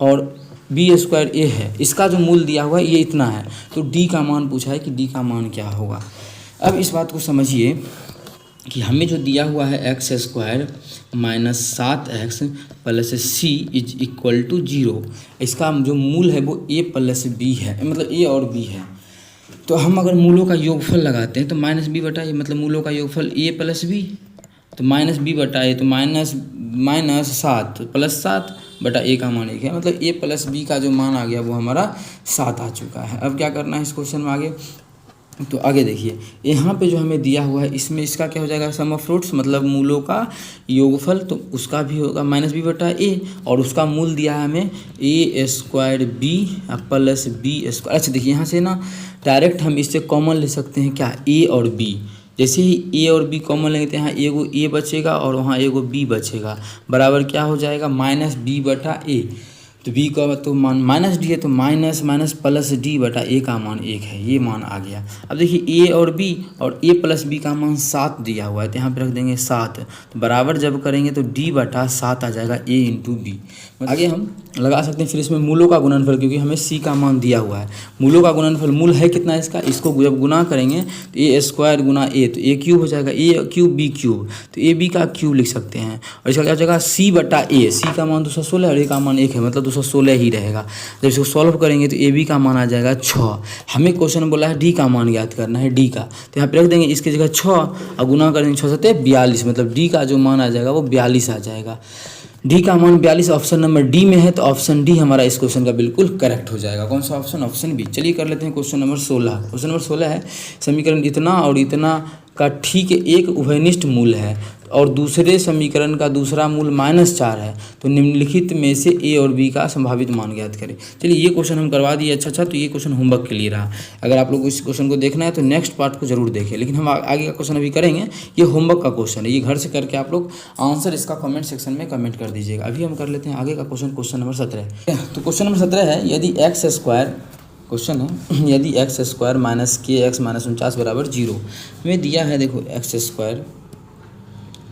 A: और b² a है, इसका जो मूल दिया हुआ है ये इतना है, तो d का मान पूछा है कि d का मान क्या होगा। अब इस बात को समझिए कि हमें जो दिया हुआ है x² minus 7x plus c is equal to 0, इसका जो मूल है वो a प्लस b है, मतलब a और b है। तो हम अगर मूलों का योगफल लगाते हैं तो -b बटा a, मतलब मूलों का योगफल a प्लस b, तो -b बटा a, तो -7 प्लस 7 बटा a का मान 1 है, मतलब a प्लस b का जो मान आ गया वो हमारा 7 आ चुका है। अब क्या करना है इस क्वेश्चन में आगे, तो आगे देखिए यहाँ पे जो हमें दिया हुआ है इसमें इसका क्या हो जाएगा, सम ऑफ रूट्स, मतलब मूलों का योगफल, तो उसका भी होगा -b बटा a, और उसका मूल दिया है हमें a² b प्लस b²। अच्छा देखिए यहाँ से ना डायरेक्ट हम इससे कॉमन ले सकते हैं क्या, a और b। जैसे ही a और b कॉमन लेंगे तो यहाँ एगो a बचेगा और वहाँ एगो b बचेगा, बराबर क्या हो जाएगा -b बटा a। तो b का तो मान -d है, तो माइनस प्लस d बटा a का मान 1 है, ये मान आ गया। अब देखिए a और b और a प्लस b का मान 7 दिया हुआ है, तो यहाँ पे रख देंगे 7, तो बराबर जब करेंगे तो d बटा 7 आ जाएगा a इंटू b। आगे हम लगा सकते हैं फिर इसमें मूलों का गुणनफल, क्योंकि हमें c का मान दिया हुआ है। मूलों का गुणनफल, मूल है कितना इसका, इसको जब गुना करेंगे तो a² गुना a, तो a³ हो जाएगा, a³ b³, तो a b का क्यूब लिख सकते हैं। और इसका क्या हो जाएगा c बटा a, c का मान 216 और a का मान 1 है, मतलब 216 ही रहेगा। जब इसको सॉल्व करेंगे तो ए बी का मान आ जाएगा 6। हमें क्वेश्चन बोला है डी का मान ज्ञात करना है, डी का, तो यहाँ पे रख देंगे इसकी जगह 6 और गुना करेंगे 6 से 42, मतलब डी का जो मान आ जाएगा वो 42 आ जाएगा। डी का मान 42 ऑप्शन नंबर डी में है, तो ऑप्शन डी हमारा इस क्वेश्चन का बिल्कुल करेक्ट हो जाएगा। कौन सा ऑप्शन, ऑप्शन बी। चलिए कर लेते हैं क्वेश्चन नंबर 16। क्वेश्चन नंबर 16 है, समीकरण इतना और इतना का ठीक एक उभयनिष्ठ मूल है और दूसरे समीकरण का दूसरा मूल -4 है, तो निम्नलिखित में से ए और बी का संभावित मान ज्ञात करें। चलिए ये क्वेश्चन हम करवा दिए। अच्छा, तो ये क्वेश्चन होमवर्क के लिए रहा। अगर आप लोग इस क्वेश्चन को देखना है तो नेक्स्ट पार्ट को जरूर देखें, लेकिन हम आगे का क्वेश्चन अभी करेंगे। ये होमवर्क का क्वेश्चन है, ये घर से करके आप लोग आंसर इसका कमेंट सेक्शन में कमेंट कर दीजिएगा। अभी हम कर लेते हैं आगे का क्वेश्चन, क्वेश्चन नंबर 17। तो क्वेश्चन नंबर 17 है, यदि x² क्वेश्चन है, यदि x² माइनस kx माइनस 49 बराबर 0 हमें दिया है। देखो x²,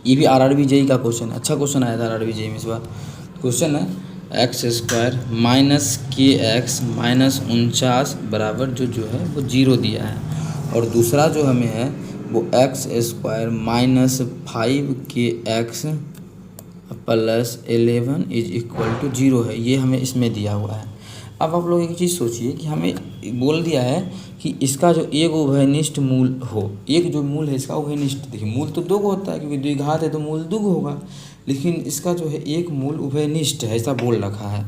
A: ये भी RRB JEE का क्वेश्चन है, अच्छा क्वेश्चन आया था RRB JEE में इस बार। क्वेश्चन है x² माइनस kx माइनस 49 बराबर जो है वो 0 दिया है, और दूसरा जो हमें है वो x² minus 5kx plus 11 is equal to 0 है, ये हमें इसमें दिया हुआ है। अब आप लोग एक चीज़ सोचिए कि हमें बोल दिया है कि इसका जो एक उभयनिष्ठ मूल हो, एक जो मूल है इसका उभयनिष्ठ, देखिए मूल तो 2 होता है क्योंकि द्विघात है तो मूल 2 होगा, लेकिन इसका जो है एक मूल उभयनिष्ठ है, ऐसा बोल रखा है।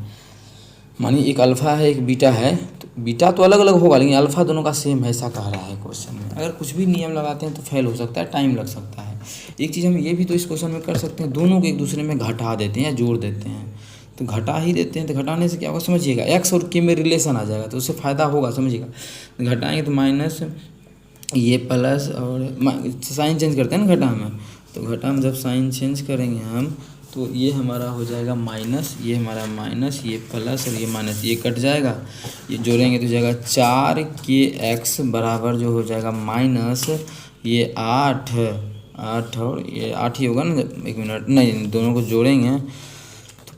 A: मानिए एक अल्फ़ा है एक बीटा है, तो बीटा तो अलग अलग होगा लेकिन अल्फ़ा दोनों का सेम है, ऐसा कह रहा है क्वेश्चन में। अगर कुछ भी नियम लगाते हैं तो फेल हो सकता है, टाइम लग सकता है। एक चीज़ हम ये भी तो इस क्वेश्चन में कर सकते हैं, दोनों को एक दूसरे में घटा देते हैं या जोड़ देते हैं, तो घटा ही देते हैं। तो घटाने से क्या होगा समझिएगा, एक्स और के में रिलेशन आ जाएगा, तो उससे फ़ायदा होगा, समझिएगा। घटाएंगे तो माइनस ये प्लस, और साइन चेंज करते हैं ना घटा में, तो घटा में जब साइन चेंज करेंगे हम तो ये हमारा हो जाएगा माइनस, ये हमारा माइनस, ये प्लस और ये माइनस, ये कट जाएगा, ये जोड़ेंगे तो जाएगा 4kx बराबर जो हो जाएगा माइनस ये 8 और ये 8 ही होगा ना, एक मिनट नहीं, दोनों को जोड़ेंगे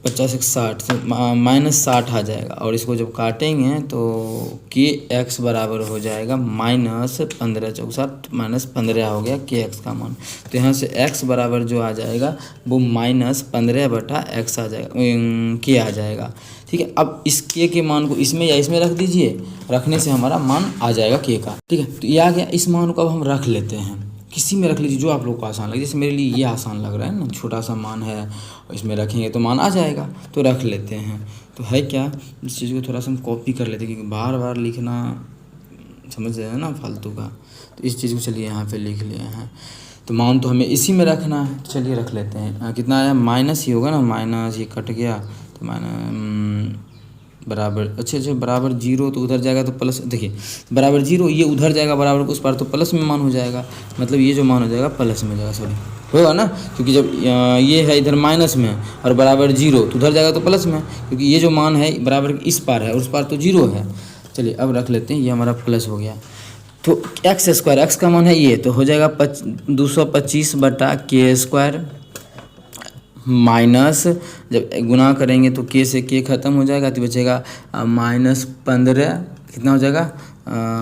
A: 50 से -60 आ जाएगा, और इसको जब काटेंगे तो के एक्स बराबर हो जाएगा -15 चौसठ -15 हो गया के एक्स का मान। तो यहाँ से एक्स बराबर जो आ जाएगा वो -15/x आ जाएगा, के आ जाएगा। ठीक है, अब इस के मान को इसमें या इसमें रख दीजिए, रखने से हमारा मान आ जाएगा के का। ठीक है, तो ये आ गया। इस मान को अब हम रख लेते हैं, किसी में रख लीजिए जो आप लोग को आसान लगे। जैसे मेरे लिए ये आसान लग रहा है ना, छोटा सा मान है, इसमें रखेंगे तो मान आ जाएगा, तो रख लेते हैं। तो है क्या, इस चीज़ को थोड़ा सा हम कॉपी कर लेते हैं, क्योंकि बार बार लिखना समझ रहे हैं ना फालतू का। तो इस चीज़ को चलिए यहाँ पे लिख लिए हैं। तो मान तो हमें इसी में रखना है, तो चलिए रख लेते हैं। कितना आया, माइनस ही होगा ना, माइनस ये कट गया तो माइनस बराबर, अच्छा बराबर 0, तो उधर जाएगा तो प्लस, देखिए बराबर 0, ये उधर जाएगा बराबर उस पार, तो प्लस में मान हो जाएगा, मतलब ये जो मान हो जाएगा प्लस में हो जाएगा, सॉरी होगा ना, क्योंकि जब ये है इधर माइनस में और बराबर 0, तो उधर जाएगा तो प्लस में, क्योंकि ये जो मान है बराबर इस पार है और उस पार तो 0 है। चलिए अब रख लेते हैं, ये हमारा प्लस हो गया। तो x², एक्स का मान है ये, तो हो जाएगा 225/k² माइनस, जब गुना करेंगे तो के से के ख़त्म हो जाएगा, तो बचेगा -15, कितना हो जाएगा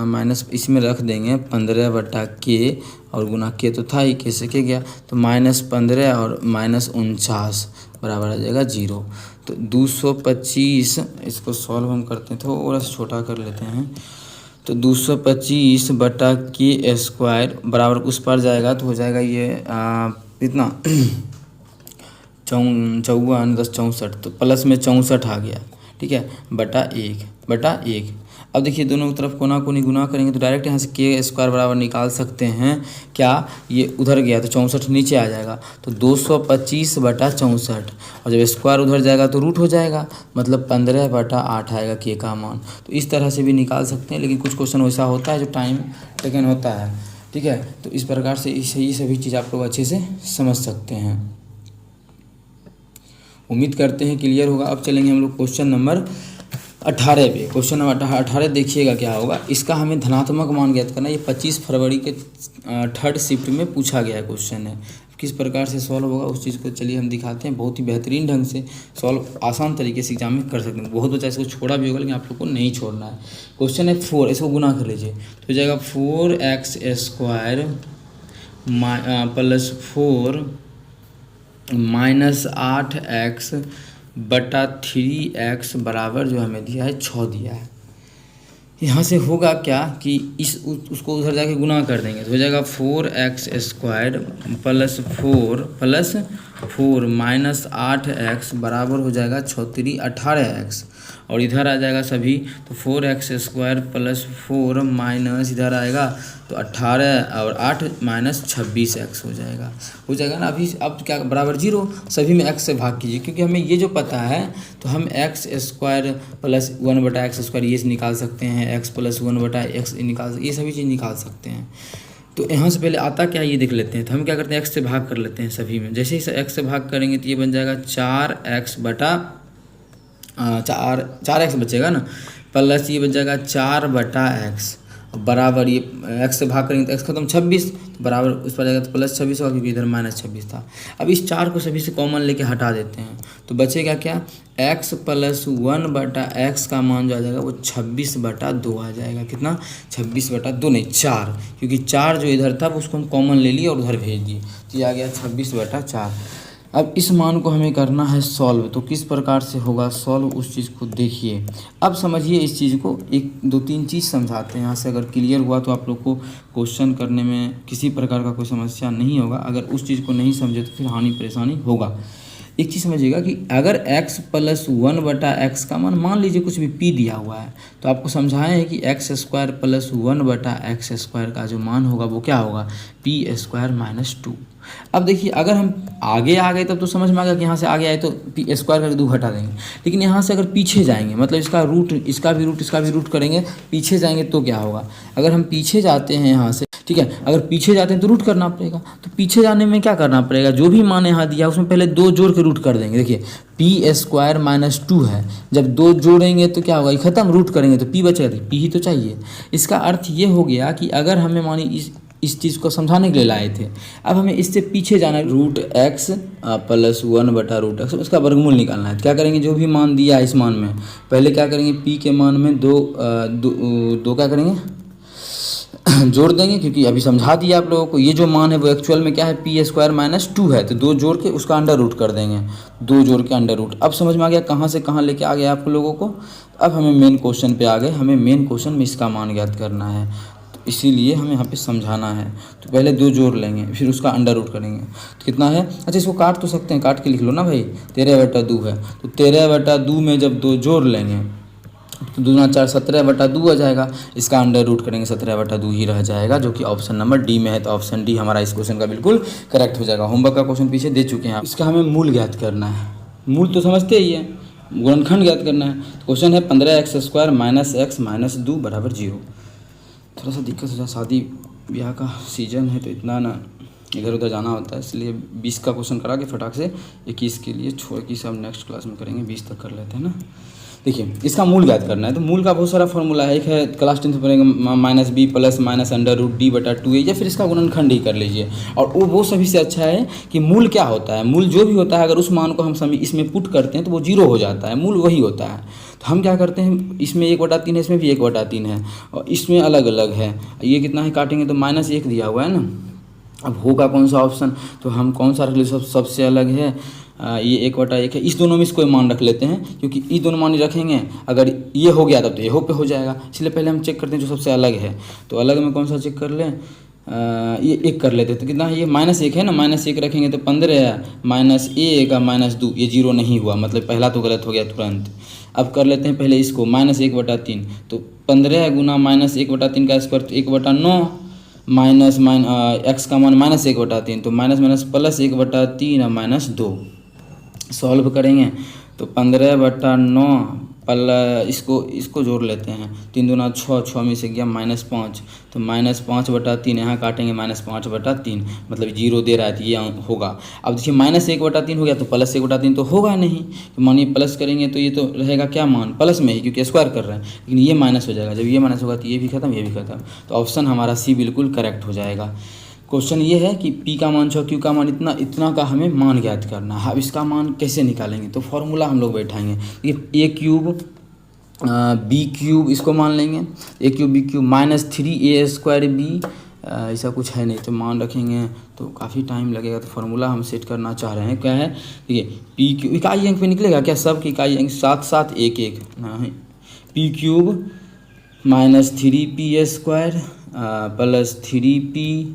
A: माइनस, इसमें रख देंगे 15/k, और गुना के तो था ही, के से के गया, तो -15 और -49 बराबर आ जाएगा 0। तो 225, इसको सॉल्व हम करते हैं, थोड़ा सा छोटा कर लेते हैं। तो 225/k² बराबर उस पर जाएगा तो हो जाएगा ये कितना 54 10 64, तो प्लस में 64 आ गया। ठीक है, बटा 1। अब देखिए दोनों तरफ कोना कोनी गुना करेंगे तो डायरेक्ट यहाँ से k² बराबर निकाल सकते हैं। क्या, ये उधर गया तो 64 नीचे आ जाएगा, तो 225/64, और जब स्क्वायर उधर जाएगा तो रूट हो जाएगा, मतलब 15/8 आएगा के का मान। तो इस तरह से भी निकाल सकते हैं, लेकिन कुछ क्वेश्चन वैसा होता है जो टाइम टेकन होता है। ठीक है, तो इस प्रकार से ये सभी चीज़ आप लोग अच्छे से समझ सकते हैं। उम्मीद करते हैं क्लियर होगा। अब चलेंगे हम लोग क्वेश्चन नंबर 18 पे। क्वेश्चन नंबर 18 देखिएगा क्या होगा। इसका हमें धनात्मक मान ज्ञात करना है। ये 25 फरवरी के 3rd शिफ्ट में पूछा गया क्वेश्चन है। किस प्रकार से सॉल्व होगा उस चीज़ को चलिए हम दिखाते हैं। बहुत ही बेहतरीन ढंग से सॉल्व आसान तरीके से एग्जाम में कर सकते हैं। बहुत बच्चा इसको छोड़ा भी होगा, लेकिन आप लोग को नहीं छोड़ना है। क्वेश्चन है 4, इसको गुना कर लीजिए तो हो जाएगा 4x² + 4 -8x बटा 3x बराबर जो हमें दिया है 6 दिया है। यहाँ से होगा क्या कि उसको उधर जाके गुना कर देंगे तो हो जाएगा 4x² + 4 -8x बराबर हो जाएगा 6×3 18x, और इधर आ जाएगा सभी तो 4x² + 4 माइनस इधर आएगा तो 18 और 8 -26x हो जाएगा ना। अभी अब क्या बराबर 0, सभी में x से भाग कीजिए, क्योंकि हमें ये जो पता है तो हम x² + 1/x² ये निकाल सकते हैं, x + 1/x ये सभी चीज़ निकाल सकते हैं। तो यहाँ से पहले आता क्या ये देख लेते हैं। तो हम क्या करते हैं, x से भाग कर लेते हैं सभी में। जैसे ही x से भाग करेंगे तो ये बन जाएगा 4x बचेगा ना, प्लस ये बच जाएगा 4/x बराबर ये x से भाग करेंगे तो x खत्म 26 तो बराबर उस पर जाएगा तो +26 होगा, क्योंकि इधर -26 था। अब इस 4 को सभी से कॉमन लेके हटा देते हैं तो बचेगा क्या, x + 1/x का मान जो आ जाएगा वो 26/2 आ जाएगा। कितना 26/2 नहीं 4, क्योंकि 4 जो इधर था उसको हम कॉमन ले लिए और उधर भेज दिए तो ये आ गया 26/4। अब इस मान को हमें करना है सॉल्व। तो किस प्रकार से होगा सॉल्व उस चीज़ को देखिए। अब समझिए इस चीज़ को, 1-2-3 चीज़ समझाते हैं। यहाँ से अगर क्लियर हुआ तो आप लोग को क्वेश्चन करने में किसी प्रकार का कोई समस्या नहीं होगा। अगर उस चीज़ को नहीं समझे तो फिर हानि परेशानी होगा। एक चीज़ समझिएगा कि अगर x + 1/x का मान लीजिए कुछ भी p दिया हुआ है तो आपको समझाए हैं कि x² + 1/x² का जो मान होगा वो क्या होगा, p² - 2। अब देखिए अगर हम आगे आ गए तब तो समझ में आ गया कि यहाँ से आगे आए तो p² करके 2 हटा देंगे, लेकिन यहाँ से अगर पीछे जाएंगे मतलब इसका भी रूट करेंगे, पीछे जाएंगे तो क्या होगा। अगर हम पीछे जाते हैं यहाँ से, ठीक है, अगर पीछे जाते हैं तो रूट करना पड़ेगा। तो पीछे जाने में क्या करना पड़ेगा, जो भी मान यहाँ दिया उसमें पहले 2 जोड़ के रूट कर देंगे। देखिए p² - 2 है, जब 2 जोड़ेंगे तो क्या होगा, ये खत्म, रूट करेंगे तो p बचेगा, p ही तो चाहिए। इसका अर्थ ये हो गया कि अगर हमें मानी इस चीज़ को समझाने के लिए लाए थे। अब हमें इससे पीछे जाना है, रूट एक्स प्लस 1/√x, उसका वर्गमूल निकालना है। क्या करेंगे, जो भी मान दिया है इस मान में, पहले क्या करेंगे, p के मान में दो क्या करेंगे जोड़ देंगे, क्योंकि अभी समझा दिया आप लोगों को। ये जो मान है वो एक्चुअल में क्या है, p² - 2 है, तो 2 जोड़ के उसका अंडर रूट कर देंगे, 2 जोड़ के अंडर रूट। अब समझ में आ गया कहाँ से कहाँ लेके आ गया आप लोगों को। अब हमें मेन क्वेश्चन पे आ गए, हमें मेन क्वेश्चन में इसका मान ज्ञात करना है, तो इसीलिए हमें यहाँ पे समझाना है। तो पहले 2 जोड़ लेंगे, फिर उसका अंडर रूट करेंगे, तो कितना है, अच्छा इसको काट तो सकते हैं, काट के लिख लो ना भाई, 13/2 है, तो 13/2 में जब 2 जोड़ लेंगे तो 2 दूना 4, 17/2 आ जाएगा। इसका अंडर रूट करेंगे, 17/2 ही रह जाएगा, जो कि ऑप्शन नंबर डी में है। तो ऑप्शन डी हमारा इस क्वेश्चन का बिल्कुल करेक्ट हो जाएगा। होमवर्क का क्वेश्चन पीछे दे चुके हैं आप। इसका हमें मूल ज्ञात करना है, मूल तो समझते ही है, गुणनखंड ज्ञात करना है। तो क्वेश्चन है 15x² - x - 2 = 0। थोड़ा सा दिक्कत हो जाए, शादी ब्याह का सीजन है तो इतना ना इधर उधर जाना होता है, इसलिए 20 का क्वेश्चन करा के फटाक से 21 के लिए छोड़, 21 हम नेक्स्ट क्लास में करेंगे, 20 तक कर लेते हैं ना। देखिए इसका मूल ज्ञात करना है, तो मूल का बहुत सारा फॉर्मूला है। एक है क्लास 10 पढ़ेंगे -b प्लस -√d/2a, या फिर इसका गुणनखंड ही कर लीजिए। और वो सभी से अच्छा है कि मूल क्या होता है, मूल जो भी होता है अगर उस मान को हम सभी इसमें पुट करते हैं तो वो 0 हो जाता है, मूल वही होता है। तो हम क्या करते हैं, इसमें 1/3 है, इसमें भी 1/3 है, और इसमें अलग अलग है। ये कितना है, काटेंगे तो -1 दिया हुआ है ना। अब होगा कौन सा ऑप्शन, तो हम कौन सा रख ले, सबसे अलग है ये 1/1 है। इस दोनों में इसको मान रख लेते हैं, क्योंकि ये दोनों मान रखेंगे, अगर ये हो गया तब तो ये हो पे हो जाएगा। इसलिए पहले हम चेक करते हैं जो सबसे अलग है। तो अलग में कौन सा चेक कर लें, ये 1 कर लेते हैं। तो कितना है, ये -1 है ना, -1 रखेंगे तो 15 है, -1 - 2, ये 0 नहीं हुआ, मतलब पहला तो गलत हो गया तुरंत। अब कर लेते हैं पहले इसको -1/3, तो 15 गुना -1/3 का स्क्वायर, तो 1/9 माइनस x का मान -1/3, तो माइनस प्लस 1/3 और -2। सॉल्व करेंगे तो 15/9 इसको जोड़ लेते हैं, 3 दूना 6, 6 में से गया -5, तो -5/3 यहाँ काटेंगे, -5/3, मतलब 0 दे रहा है, तो ये होगा। अब देखिए -1/3 हो गया, तो +1/3 तो होगा नहीं, तो मानिए प्लस करेंगे तो ये तो रहेगा क्या मान, प्लस में ही, क्योंकि स्क्वायर कर रहे हैं। लेकिन ये माइनस हो जाएगा, जब ये माइनस होगा तो ये भी खत्म, ये भी खत्म। तो ऑप्शन हमारा सी बिल्कुल करेक्ट हो जाएगा। क्वेश्चन ये है कि p का मान 6, q का मान इतना, इतना का हमें मान ज्ञात करना है। अब इसका मान कैसे निकालेंगे, तो फॉर्मूला हम लोग बैठाएंगे। देखिए a³ b³ इसको मान लेंगे, a³ b³ -3a² ऐसा कुछ है नहीं, तो मान रखेंगे तो काफ़ी टाइम लगेगा। तो फार्मूला हम सेट करना चाह रहे हैं, क्या है, देखिए p³ इकाई अंक पे निकलेगा क्या, सब की इकाई अंक 7 7 1 1 नहीं, p³ -3p² plus 3p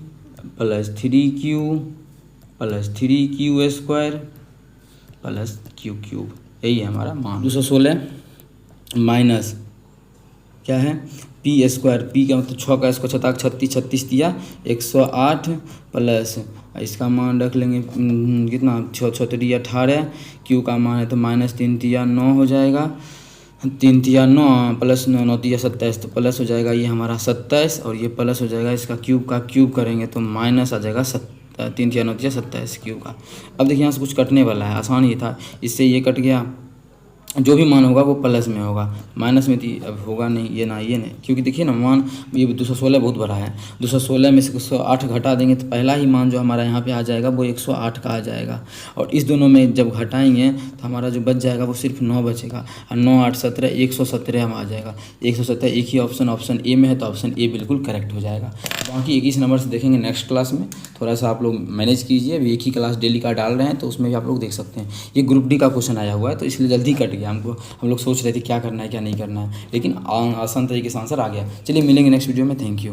A: plus 3q plus 3q² plus q³, यही है हमारा मान। 216 माइनस क्या है, p², p का मतलब 6 का स्क्वायर 6 36 36 दिया, 108 प्लस इसका मान रख लेंगे कितना, 6 6 3 18, q का मान है तो -3 3 9 हो जाएगा, 3 3 9 प्लस 9 9 3 27, तो प्लस हो जाएगा ये हमारा 27, और ये प्लस हो जाएगा इसका क्यूब करेंगे तो माइनस आ जाएगा 3 3 9 3 27 क्यूब का। अब देखिए यहाँ से कुछ कटने वाला है, आसान ही था, इससे ये कट गया, जो भी मान होगा वो प्लस में होगा, माइनस में थी अब होगा नहीं, ये ना ये नहीं, क्योंकि देखिए ना मान ये 216 बहुत बड़ा है, 216 में से 108 घटा देंगे तो पहला ही मान जो हमारा यहाँ पे आ जाएगा वो 108 का आ जाएगा। और इस दोनों में जब घटाएंगे तो हमारा जो बच जाएगा वो सिर्फ 9 बचेगा, और 9 8 17 117 हम आ जाएगा, 117 एक ही ऑप्शन ए में है, तो ऑप्शन ए बिल्कुल करेक्ट हो जाएगा। बाकी 21 नंबर से देखेंगे नेक्स्ट क्लास में, थोड़ा सा आप लोग मैनेज कीजिए। अभी एक ही क्लास डेली का डाल रहे हैं, तो उसमें भी आप लोग देख सकते हैं। ये ग्रुप डी का क्वेश्चन आया हुआ है, तो इसलिए जल्दी कट गया, हम लोग सोच रहे थे क्या करना है क्या नहीं करना है, लेकिन आसान तरीके से आंसर आ गया। चलिए मिलेंगे नेक्स्ट वीडियो में, थैंक यू।